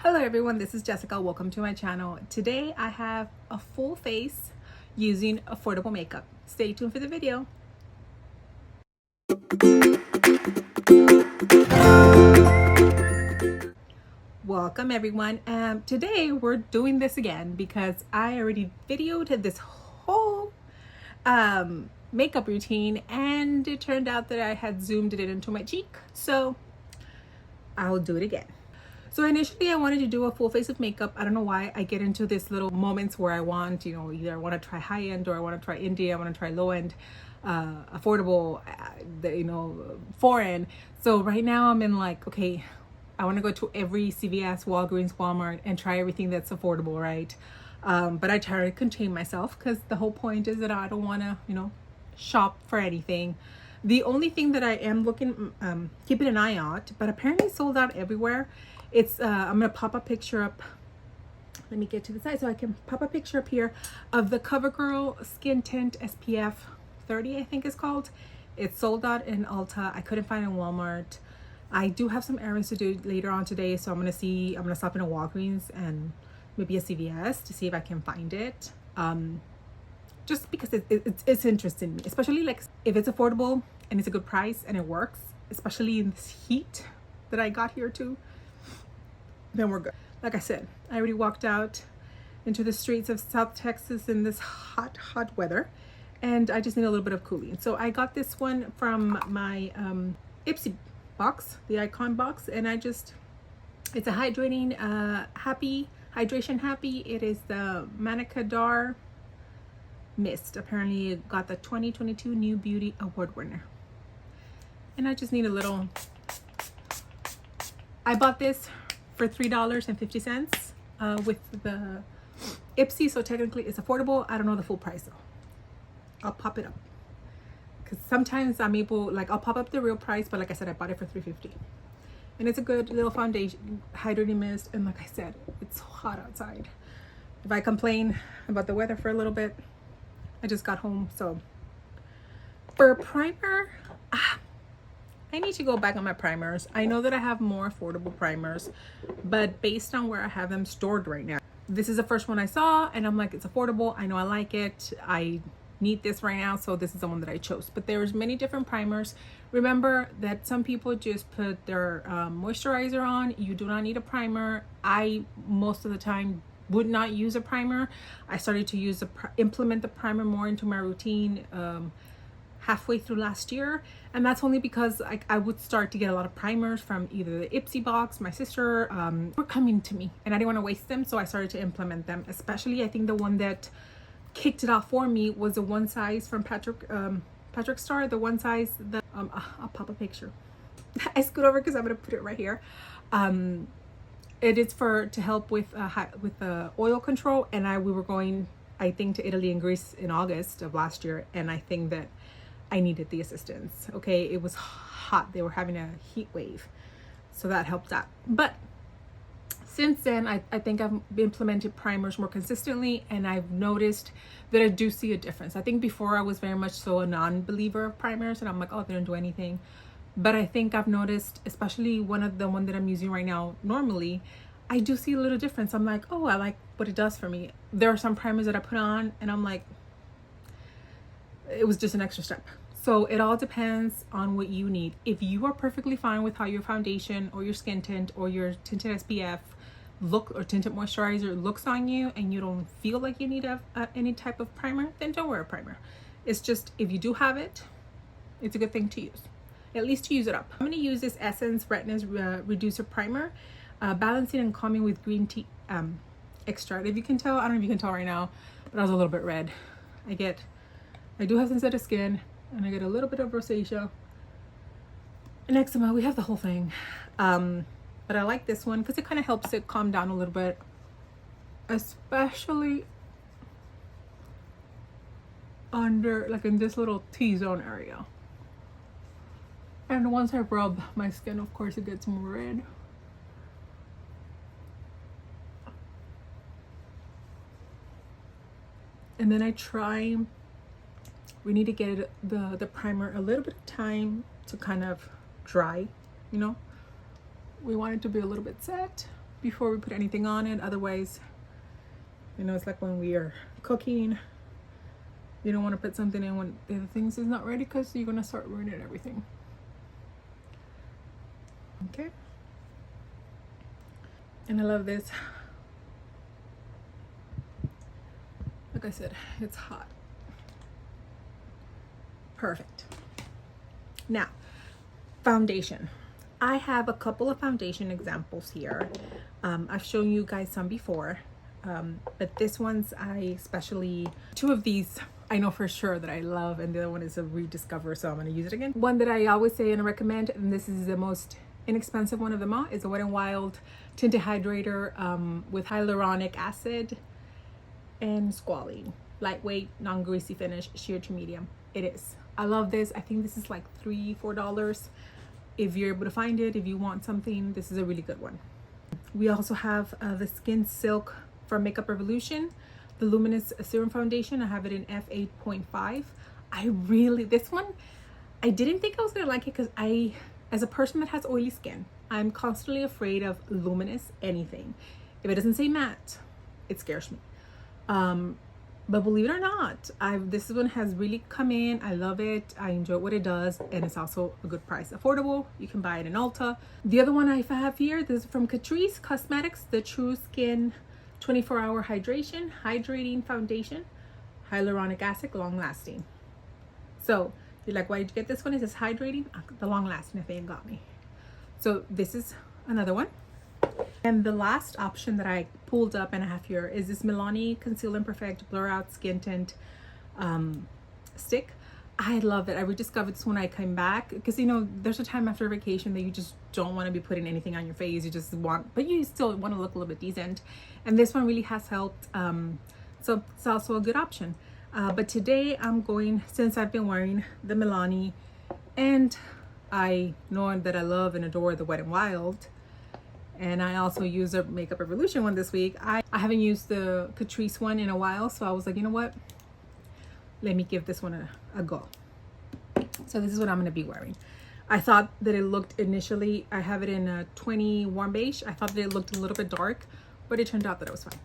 Hello everyone, this is Jessica. Welcome to my channel. Today I have a full face using affordable makeup. Stay tuned for the video. Welcome everyone. Today we're doing this again because I already videoed this whole makeup routine and it turned out that I had zoomed it into my cheek. So I'll do it again. So initially I wanted to do a full face of makeup. I don't know why I get into this little moments where I want, either I want to try high end or I want to try indie, I want to try low end, affordable, foreign. So right now I'm in like, okay, I want to go to every CVS, Walgreens, Walmart and try everything that's affordable, right? But I try to contain myself because the whole point is that I don't want to, shop for anything. The only thing that I am keeping an eye out, but apparently sold out everywhere. It's I'm gonna pop a picture up. Let me get to the side so I can pop a picture up here of the CoverGirl Skin Tint SPF 30, I think it's called. It's sold out in Ulta. I couldn't find it in Walmart. I do have some errands to do later on today, so I'm gonna stop in a Walgreens and maybe a CVS to see if I can find it. Just because it's interesting me, especially like if it's affordable and it's a good price and it works, especially in this heat that I got here too, then we're good. Like I said, I already walked out into the streets of South Texas in this hot weather and I just need a little bit of cooling. So I got this one from my Ipsy box, the Icon box, and it's a hydrating hydration happy. It is the Manica Dar Mist. Apparently it got the 2022 New Beauty Award winner. And I just need a little. I bought this for $3.50 with the Ipsy, so technically it's affordable. I don't know the full price though. I'll pop it up because sometimes I'm able, like, I'll pop up the real price, but like I said, I bought it for $3.50, and it's a good little foundation hydrating mist. And like I said, it's hot outside. If I complain about the weather for a little bit, I just got home. So for primer, I need to go back on my primers. I know that I have more affordable primers, but based on where I have them stored right now, this is the first one I saw and I'm like, it's affordable. I know I like it. I need this right now. So this is the one that I chose, but there's many different primers. Remember that some people just put their moisturizer on. You do not need a primer. I, most of the time, would not use a primer. I started to implement the primer more into my routine halfway through last year, and that's only because I would start to get a lot of primers from either the Ipsy box, my sister, were coming to me and I didn't want to waste them, so I started to implement them. Especially I think the one that kicked it off for me was the one size from Patrick Star, the one size that I'll pop a picture. I scoot over because I'm gonna put it right here. It is to help with oil control, and we were going, I think, to Italy and Greece in August of last year, and I think that I needed the assistance. Okay, it was hot. They were having a heat wave, so that helped out. But since then, I think I've implemented primers more consistently, and I've noticed that I do see a difference. I think before I was very much so a non-believer of primers, and I'm like, oh, they don't do anything. But I think I've noticed, especially the one that I'm using right now, normally, I do see a little difference. I'm like, oh, I like what it does for me. There are some primers that I put on and I'm like, it was just an extra step. So it all depends on what you need. If you are perfectly fine with how your foundation or your skin tint or your tinted SPF look or tinted moisturizer looks on you, and you don't feel like you need any type of primer, then don't wear a primer. It's just, if you do have it, it's a good thing to use. At least to use it up. I'm going to use this Essence Redness Reducer Primer, balancing and calming with green tea extract. If you can tell, I don't know if you can tell right now, but I was a little bit red. I do have sensitive skin, and I get a little bit of rosacea and eczema. We have the whole thing. But I like this one because it kind of helps it calm down a little bit, especially under, like, in this little T-zone area. And once I rub my skin, of course, it gets more red. And then we need to get the primer a little bit of time to kind of dry, We want it to be a little bit set. before we put anything on it. Otherwise, you know, it's like when we are cooking, you don't want to put something in when the things is not ready, because you're gonna start ruining everything. Okay. And I love this. Like I said, it's hot. Perfect. Now, foundation. I have a couple of foundation examples here. I've shown you guys some before, but this one's two of these I know for sure that I love, and the other one is a rediscover, so I'm going to use it again. One that I always say and recommend, and this is the most inexpensive one of them all, is the Wet n Wild Tinted Hydrator with hyaluronic acid and squalene. Lightweight, non-greasy finish, sheer to medium. It is. I love this. I think this is like $3-4. If you're able to find it, if you want something, this is a really good one. We also have the Skin Silk from Makeup Revolution, the Luminous Serum Foundation. I have it in F8.5. This one, I didn't think I was gonna like it, because as a person that has oily skin, I'm constantly afraid of luminous anything. If it doesn't say matte, it scares me. But believe it or not, this one has really come in. I love it. I enjoy what it does, and it's also a good price, affordable. You can buy it in Ulta. The other one I have here, this is from Catrice Cosmetics, the True Skin 24-Hour Hydrating Foundation, hyaluronic acid, long lasting. So you're like, why did you get this one? It says hydrating, the long lasting thing got me. So this is another one. And the last option that I pulled up and I have here is this Milani Conceal and Perfect Blur Out Skin Tint stick. I love it. I rediscovered this when I came back, because you know, there's a time after vacation that you just don't want to be putting anything on your face. You just want, but you still want to look a little bit decent. And this one really has helped. So it's also a good option. But today I'm going, since I've been wearing the Milani, and I know that I love and adore the Wet n Wild, and I also use the Makeup Revolution one this week. I haven't used the Catrice one in a while, so I was like, you know what? Let me give this one a go. So this is what I'm going to be wearing. I thought that it looked initially, I have it in a 20 warm beige. I thought that it looked a little bit dark, but it turned out that it was fine.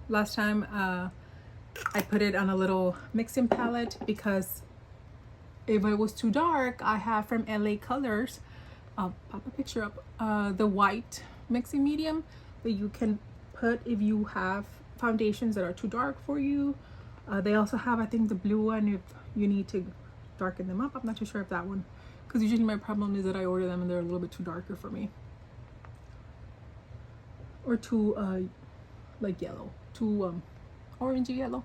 Last time I put it on a little mixing palette, because if it was too dark, I have from LA Colors, I'll pop a picture up, the white mixing medium that you can put if you have foundations that are too dark for you. They also have, I think, the blue one if you need to darken them up. I'm not too sure if that one, because usually my problem is that I order them and they're a little bit too darker for me, or too like yellow, too orangey yellow.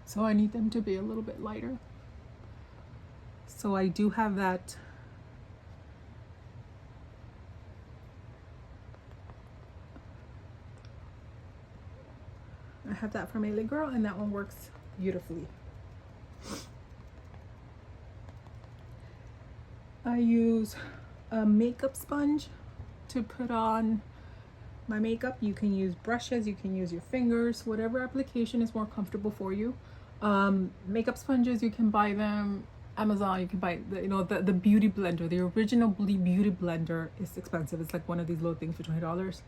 So I need them to be a little bit lighter. So I do have that. I have that from LA Girl, and that one works beautifully. I use a makeup sponge to put on my makeup. You can use brushes, you can use your fingers, whatever application is more comfortable for you. Makeup sponges, you can buy them Amazon. You can buy the beauty blender. The original beauty blender is expensive. It's like one of these little things for $20.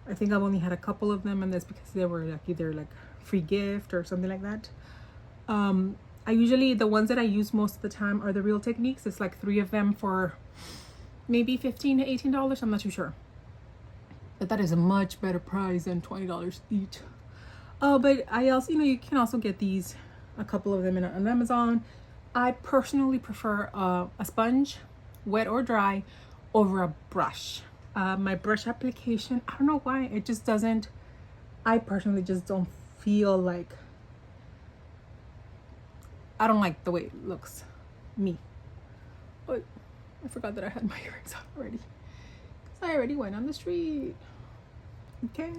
I think I've only had a couple of them, and that's because they were like either like free gift or something like that. I usually, the ones that I use most of the time are the Real Techniques. It's like 3 of them for maybe $15 to $18. I'm not too sure, but that is a much better price than $20 each. But I also, you can also get these, a couple of them on Amazon. I personally prefer a sponge, wet or dry, over a brush. My brush application, I don't know why, it just doesn't, I personally just don't feel like, I don't like the way it looks, me. But I forgot that I had my earrings on already, because I already went on the street. Okay,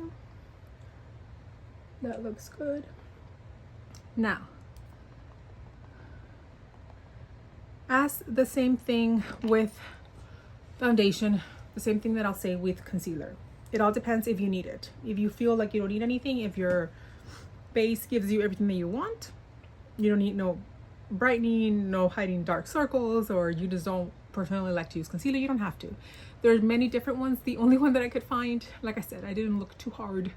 that looks good. Now, as the same thing with foundation, the same thing that I'll say with concealer. It all depends if you need it. If you feel like you don't need anything, if your base gives you everything that you want, you don't need no brightening, no hiding dark circles, or you just don't personally like to use concealer. You don't have to. There's many different ones. The only one that I could find, like I said, I didn't look too hard,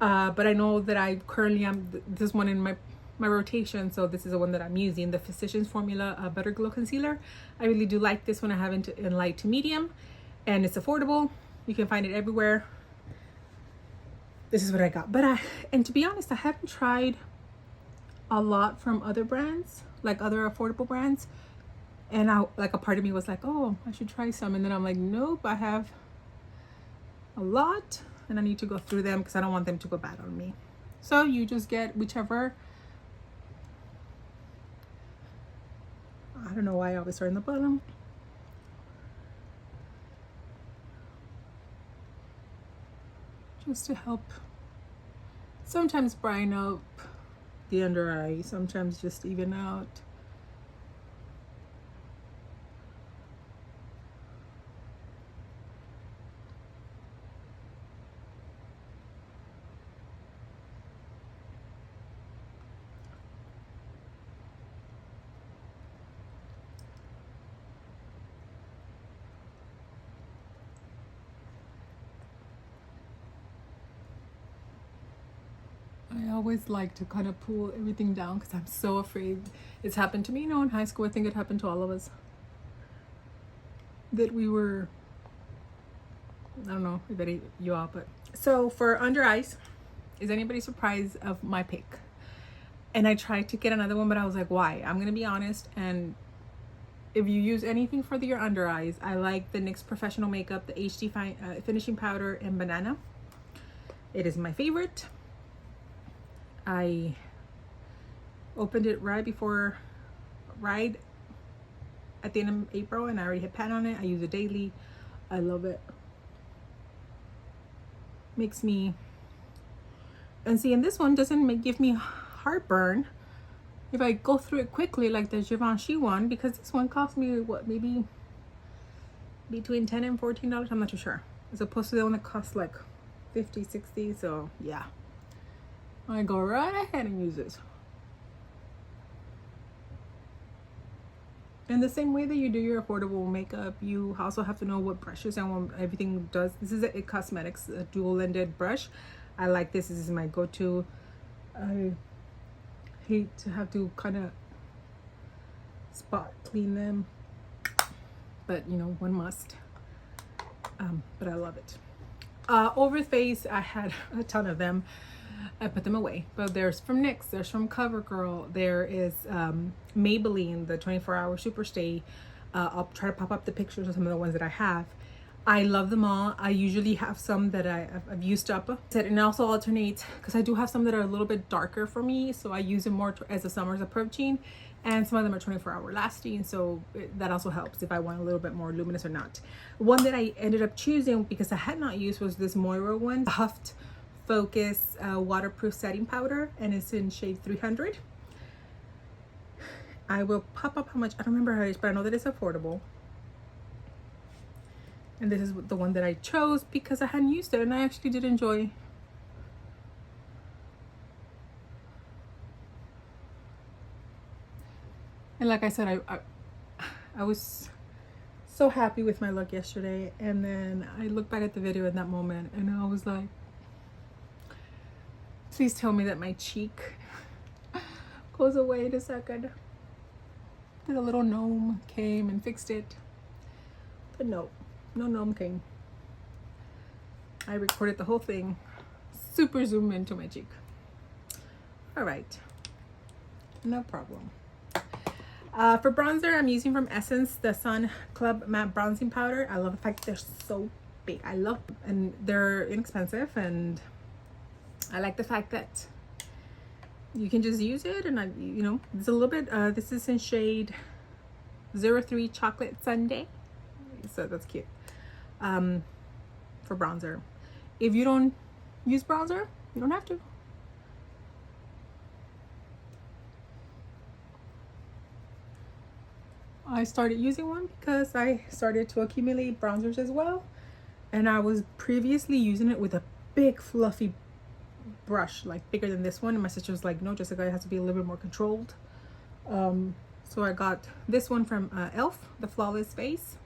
but I know that I currently am this one in my rotation, so this is the one that I'm using, the Physicians Formula Butter Glow Concealer. I really do like this one. I have it in light to medium, and it's affordable. You can find it everywhere. This is what I got. And to be honest, I haven't tried a lot from other brands, like other affordable brands, and like a part of me was like, oh, I should try some, and then I'm like, nope, I have a lot and I need to go through them because I don't want them to go bad on me. So you just get whichever. I don't know why I always start in the bottom. Just to help sometimes brighten up the under eye, sometimes just even out. I always like to kind of pull everything down because I'm so afraid. It's happened to me, in high school. I think it happened to all of us. That we were, I don't know if you all, but. So for under eyes, is anybody surprised of my pick? And I tried to get another one, but I was like, why? I'm going to be honest. And if you use anything for your under eyes, I like the NYX Professional Makeup, the HD Finishing Powder in Banana. It is my favorite. I opened it right at the end of April, and I already hit pan on it. I use it daily. I love it. Makes me, and see, and this one doesn't give me heartburn if I go through it quickly like the Givenchy one, because this one cost me what, maybe between $10 and $14. I'm not too sure, as opposed to the one that costs like $50, $60. So yeah, I go right ahead and use this. In the same way that you do your affordable makeup, you also have to know what brushes and what everything does. This is a IT Cosmetics dual-ended brush. I like this. This is my go-to. I hate to have to kind of spot clean them, but one must. But I love it. Over the face, I had a ton of them. I put them away, but there's from NYX, there's from CoverGirl, there is Maybelline, the 24-hour Super Stay. I'll try to pop up the pictures of some of the ones that I have. I love them all. I usually have some that I've used up, and it also alternates because I do have some that are a little bit darker for me, so I use them more as the summer's approaching, and some of them are 24-hour lasting, so that also helps if I want a little bit more luminous or not. One that I ended up choosing because I had not used was this Moira one, Huft Focus waterproof setting powder, and it's in shade 300. I will pop up how much, I don't remember how it is, but I know that it's affordable. And this is the one that I chose because I hadn't used it, and I actually did enjoy. And like I said, I was so happy with my look yesterday, and then I looked back at the video in that moment and I was like, please tell me that my cheek goes away in a second. That a little gnome came and fixed it. But no gnome came. I recorded the whole thing. Super zoom into my cheek. All right. No problem. For bronzer, I'm using from Essence the Sun Club Matte Bronzing Powder. I love the fact that they're so big. And they're inexpensive, and I like the fact that you can just use it, and it's a little bit, this is in shade 03 Chocolate Sundae, so that's cute. For bronzer, if you don't use bronzer, you don't have to. I started using one because I started to accumulate bronzers as well, and I was previously using it with a big fluffy brush, like bigger than this one, and my sister was like, no Jessica, it has to be a little bit more controlled. So I got this one from Elf, the Flawless Face.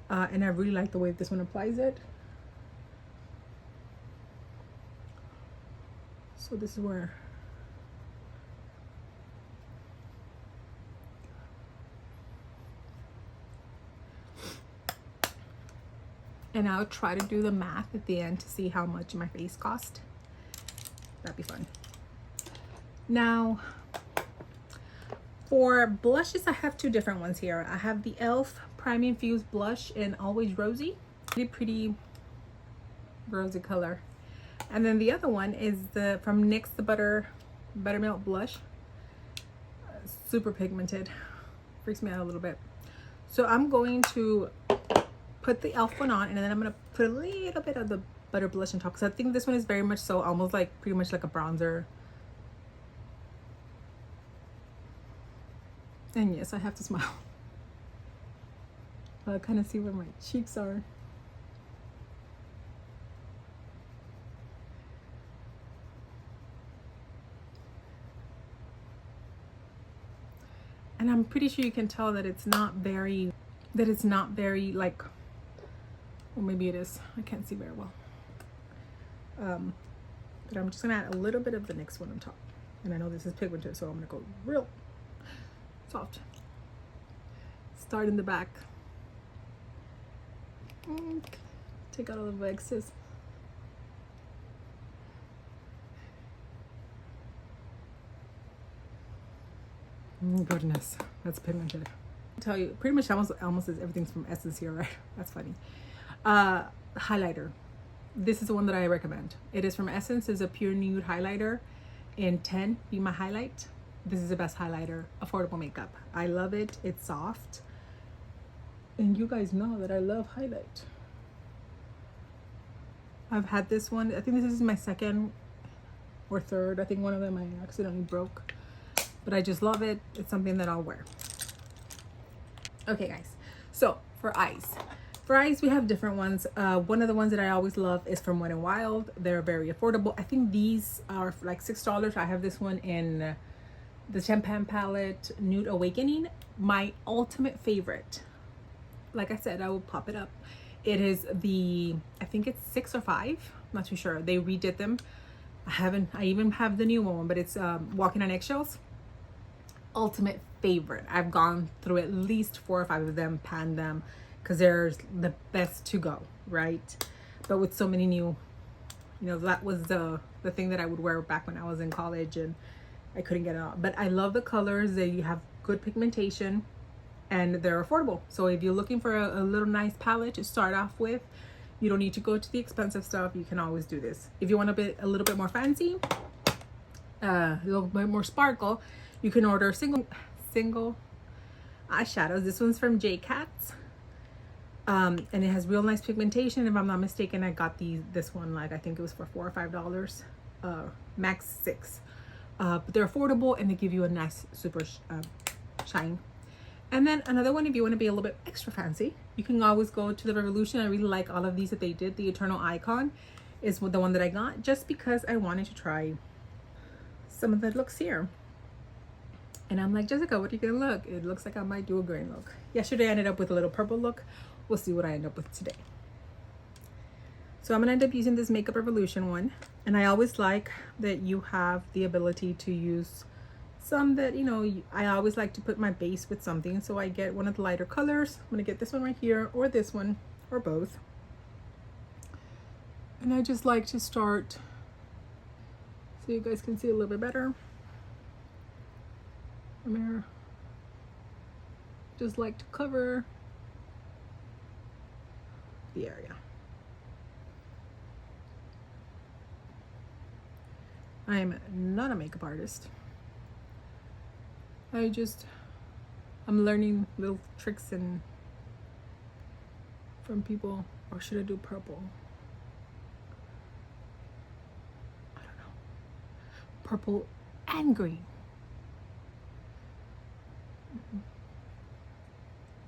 And I really like the way this one applies it. So this is where and I'll try to do the math at the end to see how much my face cost. That'd be fun. Now, for blushes, I have two different ones here. I have the e.l.f. Prime Infused Blush in Always Rosy. Pretty rosy color. And then the other one is from NYX the Buttermilk Blush. Super pigmented. Freaks me out a little bit. So I'm going to put the e.l.f. one on, and then I'm going to put a little bit of the butter blush on top, because I think this one is very much so almost like pretty much like a bronzer. And yes, I have to smile. I kind of see where my cheeks are. And I'm pretty sure you can tell that it's not very like, well, maybe it is. I can't see very well. But I'm just gonna add a little bit of the NYX one on top. And I know this is pigmented, so I'm gonna go real soft. Start in the back. Take out all the excess. Oh goodness, that's pigmented. I'll tell you, pretty much almost everything's from Essence here, right? That's funny. Highlighter. This is the one that I recommend. It is from Essence. It's a pure nude highlighter in 10. Be My Highlight. This is the best highlighter. Affordable makeup. I love it. It's soft. And you guys know that I love highlight. I've had this one. I think this is my second or third. I think one of them I accidentally broke. But I just love it. It's something that I'll wear. Okay, guys. So for eyes. For eyes, we have different ones. One of the ones that I always love is from Wet n Wild. They're very affordable. I think these are like $6. I have this one in the Champagne palette, Nude Awakening. My ultimate favorite. Like I said, I will pop it up. It is I think it's 6 or 5. I'm not too sure. They redid them. I even have the new one, but it's Walking on Eggshells. Ultimate favorite. I've gone through at least 4 or 5 of them, panned them, because they're the best to go, right? But with so many new, that was the thing that I would wear back when I was in college, and I couldn't get it out. But I love the colors. They have good pigmentation, and they're affordable. So if you're looking for a little nice palette to start off with, you don't need to go to the expensive stuff. You can always do this. If you want a little bit more fancy, a little bit more sparkle, you can order single eyeshadows. This one's from J-Cats. And it has real nice pigmentation. If I'm not mistaken, I got this one, like, I think it was for $4 or $5, max 6. But they're affordable, and they give you a nice super shine. And then another one, if you want to be a little bit extra fancy, you can always go to the Revolution. I really like all of these that they did. The Eternal Icon is the one that I got, just because I wanted to try some of the looks here. And I'm like, Jessica, what are you gonna look? It looks like I might do a green look. Yesterday I ended up with a little purple look. We'll see what I end up with today. So I'm gonna end up using this Makeup Revolution one. And I always like that you have the ability to use some that, I always like to put my base with something. So I get one of the lighter colors. I'm gonna get this one right here, or this one, or both. And I just like to start so you guys can see a little bit better. Mirror. Just like to cover the area. I am not a makeup artist. I'm learning little tricks from people. Or should I do purple? I don't know. Purple and green.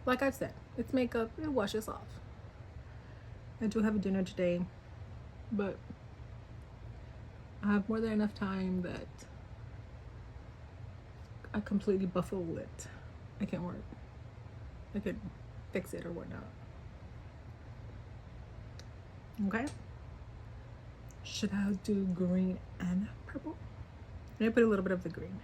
Like I've said, it's makeup. It washes off. I do have a dinner today, but I have more than enough time that I completely buffle it. I can't work. I could fix it or whatnot. Okay. Should I do green and purple? Let me put a little bit of the green.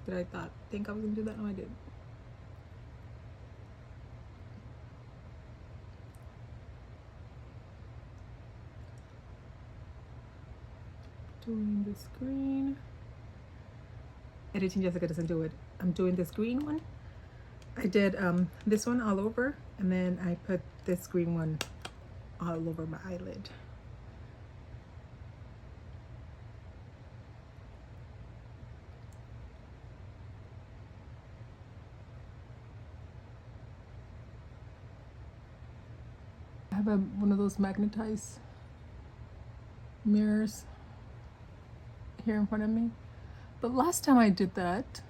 Did I think I was gonna do that? No, I didn't. Doing this green. Editing Jessica doesn't do it. I'm doing this green one. I did this one all over, and then I put this green one all over my eyelid. I have one of those magnetized mirrors here in front of me. But last time I did that,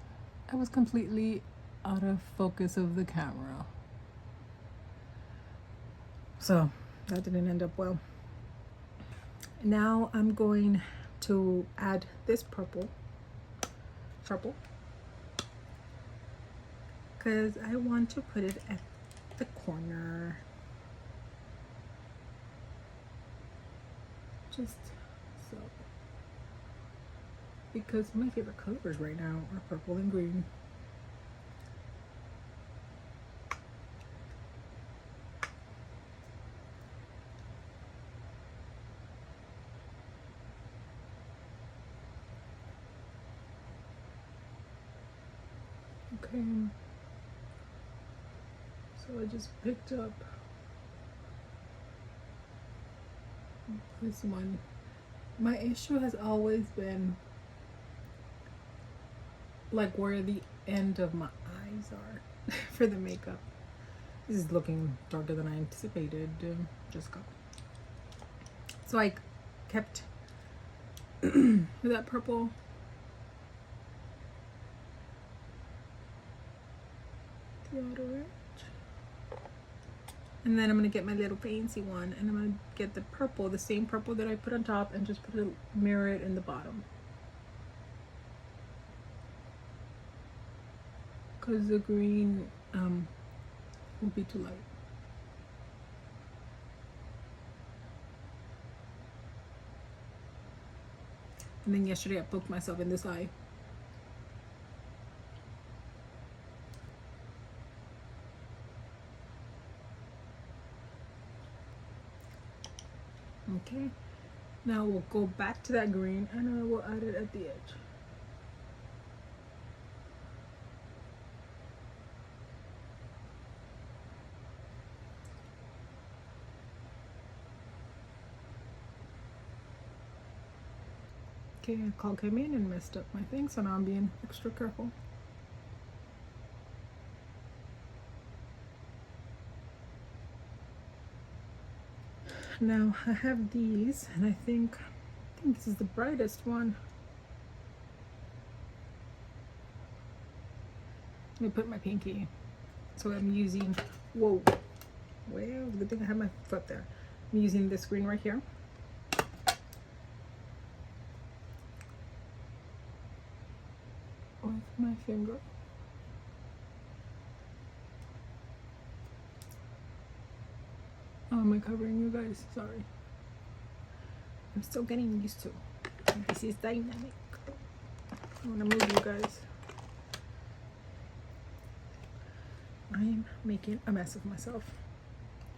I was completely out of focus of the camera. So that didn't end up well. Now I'm going to add this purple, because I want to put it at the corner. Just so. Because my favorite colors right now are purple and green. Okay, so I just picked up this one. My issue has always been like where the end of my eyes are for the makeup. This is looking darker than I anticipated. Just go. So I kept that purple. The outer edge. And then I'm gonna get my little fancy one, and I'm gonna get the purple, the same purple that I put on top, and just put it, mirror it in the bottom. Because the green will be too light. And then yesterday I poked myself in this eye. Okay, now we'll go back to that green and I will add it at the edge. Okay, a call came in and messed up my thing, so now I'm being extra careful. Now I have these, and I think this is the brightest one. Let me put my pinky. So I'm using, whoa, well, good thing I have my foot there. I'm using this green right here. With my finger. Oh, am I covering you guys? Sorry. I'm still getting used to. This is dynamic. I want to move you guys. I am making a mess of myself.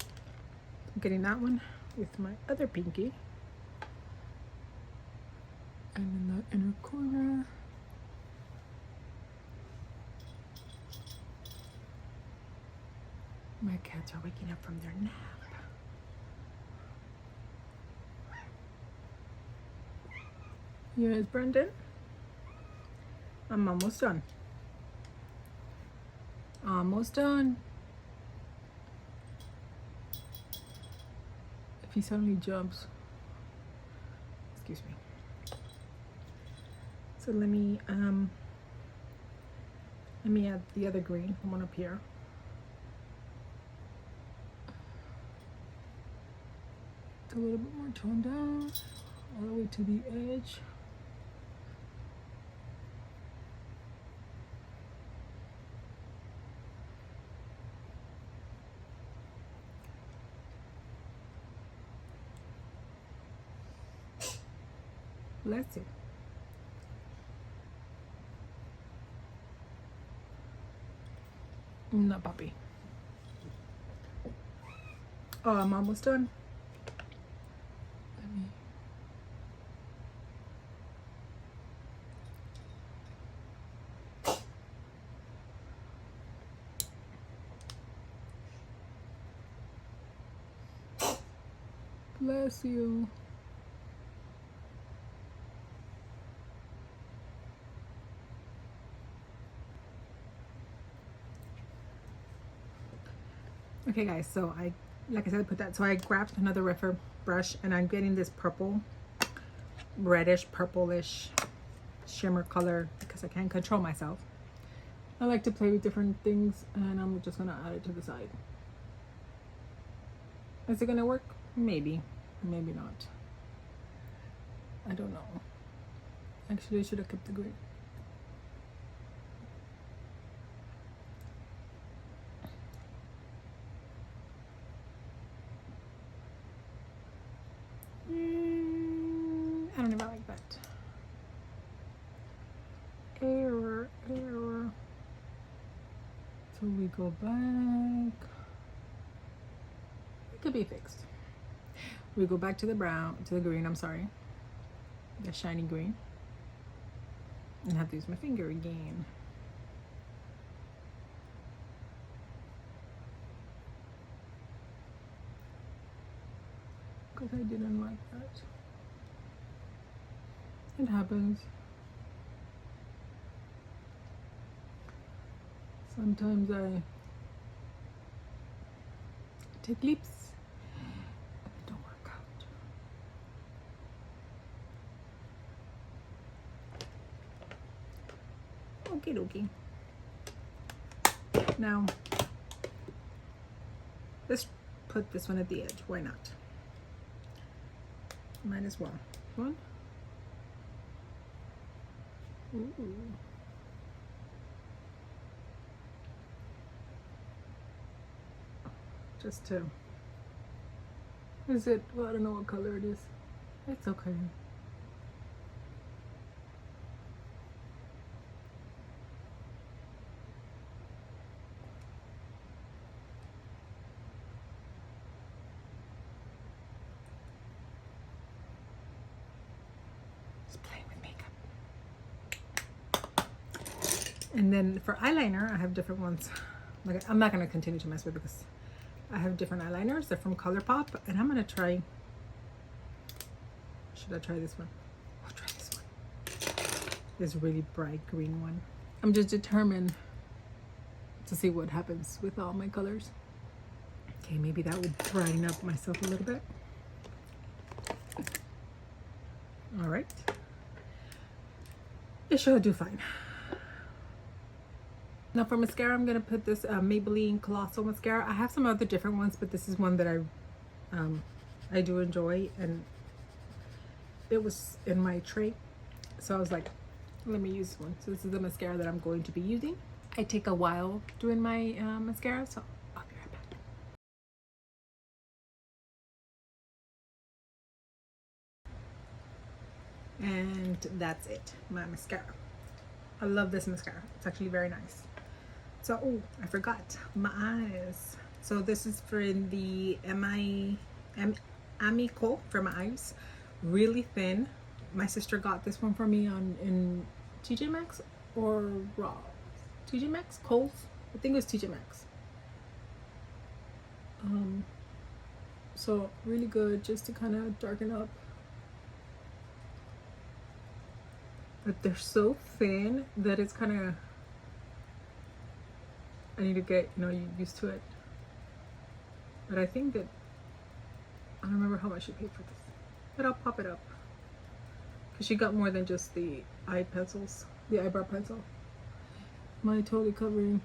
I'm getting that one with my other pinky. And in the inner corner. My cats are waking up from their nap. Here's Brendan. I'm almost done. Almost done. If he suddenly jumps, excuse me. So let me add the other green, the one up here. a little bit more toned down, all the way to the edge. Bless you. No, puppy. Oh, I'm almost done. Let me. Bless you. Okay guys, so like I said, put that, so I grabbed another refer brush and I'm getting this purple, reddish, purplish shimmer color because I can't control myself. I like to play with different things and I'm just gonna add it to the side. Is it gonna work? Maybe, maybe not. I don't know. Actually, I should have kept the green. I don't know if I like that. Error. So we go back. It could be fixed. We go back to the brown, to the green, I'm sorry. The shiny green. And I have to use my finger again. Because I didn't like that. It happens. Sometimes I take leaps and it don't work out. Okie dokie. Now, let's put this one at the edge. Why not? Might as well. One. Ooh. Just to, is it, well, I don't know what color it is. It's okay. Just playing with makeup. And then for eyeliner, I have different ones. Like, I'm not going to continue to mess with it because I have different eyeliners. They're from ColourPop, and I'm gonna try. Should I try this one? I'll try this one. This really bright green one. I'm just determined to see what happens with all my colors. Okay, maybe that would brighten up myself a little bit. All right. It should do fine. Now for mascara, I'm gonna put this Maybelline Colossal Mascara. I have some other different ones, but this is one that I do enjoy, and it was in my tray, so I was like, let me use one. So this is the mascara that I'm going to be using. I take a while doing my mascara, so I'll be right back. And that's it, my mascara. I love this mascara. It's actually very nice. So, oh, I forgot my eyes. So this is for the Amico for my eyes. Really thin. My sister got this one for me in TJ Maxx or Raw. TJ Maxx? Kohl's? I think it was TJ Maxx. So really good just to kind of darken up. But they're so thin that it's kind of, I need to get, used to it. But I think that, I don't remember how much she paid for this. But I'll pop it up. Because she got more than just the eye pencils, the eyebrow pencil. My totally covering.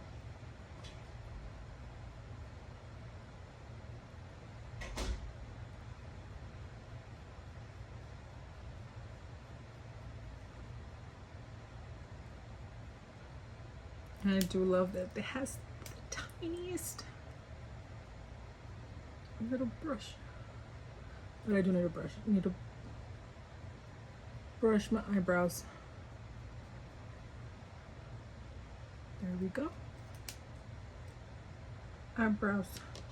And I do love that it has the tiniest little brush. But I do need a brush. I need to brush my eyebrows. There we go. Eyebrows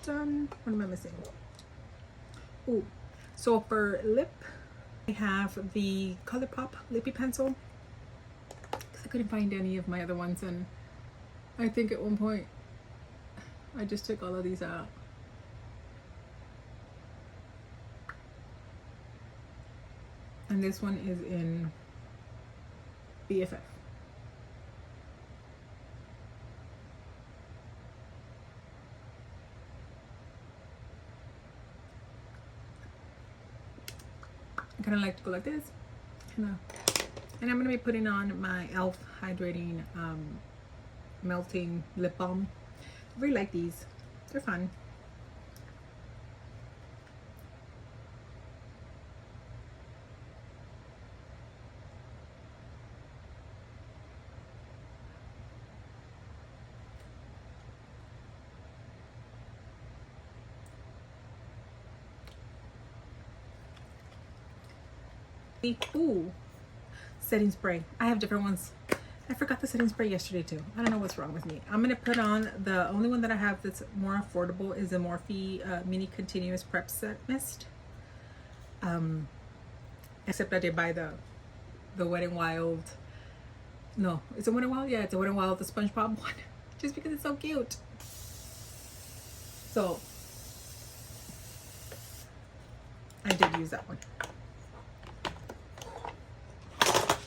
done. What am I missing? Oh, so for lip, I have the ColourPop Lippy Pencil. I couldn't find any of my other ones, and I think at one point I just took all of these out. And this one is in BFF. I kind of like to go like this, and I'm going to be putting on my e.l.f. hydrating melting lip balm. I really like these. They're fun. Ooh, setting spray. I have different ones. I forgot the setting spray yesterday too. I don't know what's wrong with me. I'm gonna put on the only one that I have that's more affordable is a Morphe Mini Continuous Prep Set Mist. Except I did buy the Wet n Wild. No, is it Wet n Wild? Yeah, it's a Wet n Wild, the SpongeBob one, just because it's so cute. So I did use that one.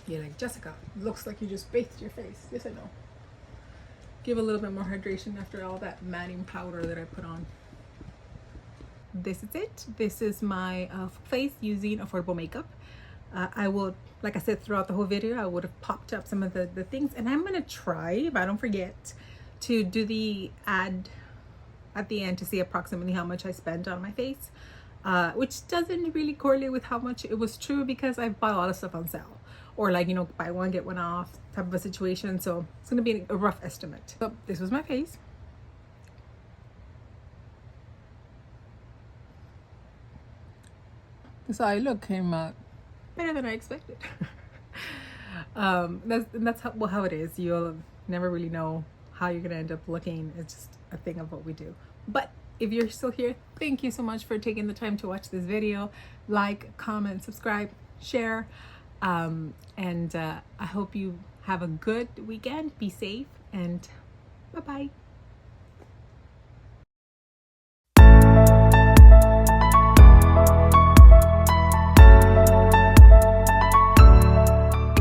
You're like, Jessica, looks like you just bathed your face. Yes, I know. Give a little bit more hydration after all that matting powder that I put on. This is it. This is my face using affordable makeup. I will, like I said throughout the whole video, I would have popped up some of the things, and I'm gonna try, if I don't forget, to do the ad at the end to see approximately how much I spent on my face, which doesn't really correlate with how much it was true, because I bought a lot of stuff on sale, or like, you know, buy one get one off type of a situation. So it's gonna be a rough estimate. So this was my face. This eye look came out better than I expected. That's how it is. You'll never really know how you're gonna end up looking. It's just a thing of what we do. But if you're still here, thank you so much for taking the time to watch this video. Like, comment, subscribe, share. I hope you have a good weekend. Be safe, and bye-bye.